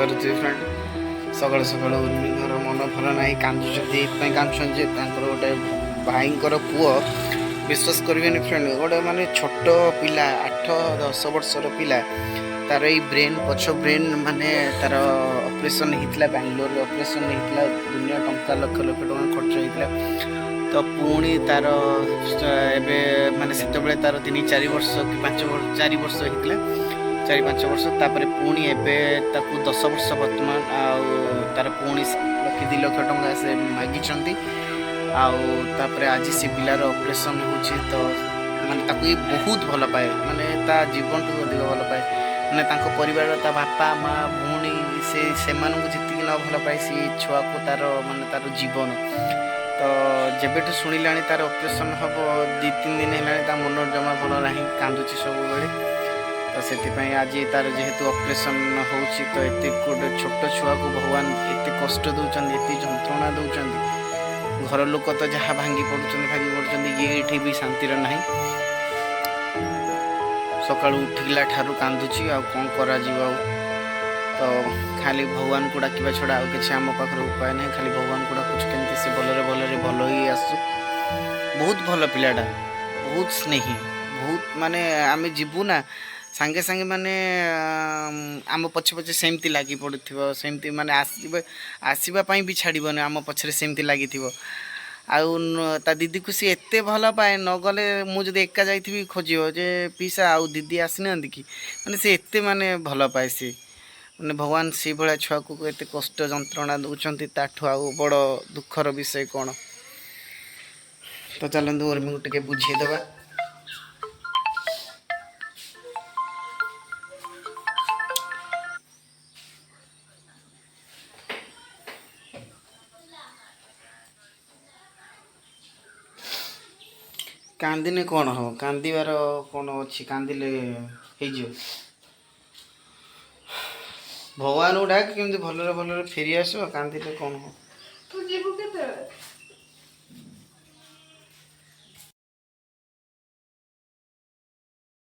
बुझीपारे friend सकाल सकाल उर्मीर मन भल ना कांदुं गोटे भाई पुओ विश्वास करेंगे फ्रेंड गोटे माने छोट पिला 8-10 वर्षर पिला तार ये ब्रेन पछ ब्रेन माने तार ऑपरेशन होता बेंगलोर ऑपरेशन होता दुनिया टंका लक्ष लक्ष टका खर्च होता तो पुणी तार एबे माने सेतबेले तार 3-4 वर्ष कि 4 वर्ष होता 4-5 वर्ष तापर पुणी एबे ताकू 10 वर्ष वर्तमान तार पुणी 1-2 लाख टंका से मागिछंती तापर आज से पिलार ऑपरेशन होची तो माने ताकू बहुत भल पाए माने ता जीवन टू अधिक भल पाए माने तांको परिवार ता बापा माँ भूणी से मानू जितकी न भल पाए सी छुआ को तार माने तार जीवन तो जेबेठू शुणिला तार ऑपरेशन हम 2-3 दिन है मन जमा भल ना कांदुची सब बेले तो से आज तार जेहेतु ऑपरेशन हो तो एत गोटे छोट छुआ को भगवान एत कष्ट दौरान एत जंत्रणा दौरान घर लोक तो जहाँ भांगी पड़ुं ये भी शांतिर ना सका उठिला ठारू कांदुची आ कौन करा तो खाली भगवान को डाकिबा छड़ा आ किसी आम पाखर उपाय नहीं खाली भगवान को डाकुच केमती से भलरे भल ही आसु बहुत भल पिलाटा बहुत स्नेही बहुत माने आमे जीवु ना सांगे सांगे माने आम पछे पछे सेमती लगी पड़ुथिबो सेमती माने आसीबा पई भी छाड़िबोने आम पछरे सेमती लागिथिबो आउ ता दीदी को सी एते भल पाए न गले मुझे एका जाइथिबी खोजियो जे पीसा आउ दीदी आसीनांदी कि माने से एते माने भल पाए सी माने भगवान से भाया छुआ को एते कष्ट जंत्रणा दौरान ताठू आउ बड़ दुखर विषय कौन तो चलतु उर्मी को टे बुझेदबा कांदिने कौन हो कांदार कौन अच्छी कांदिले भगवान को डाक केमती भलरे भलरे फेरी आस कांदिले कौन हो तू जीवु केते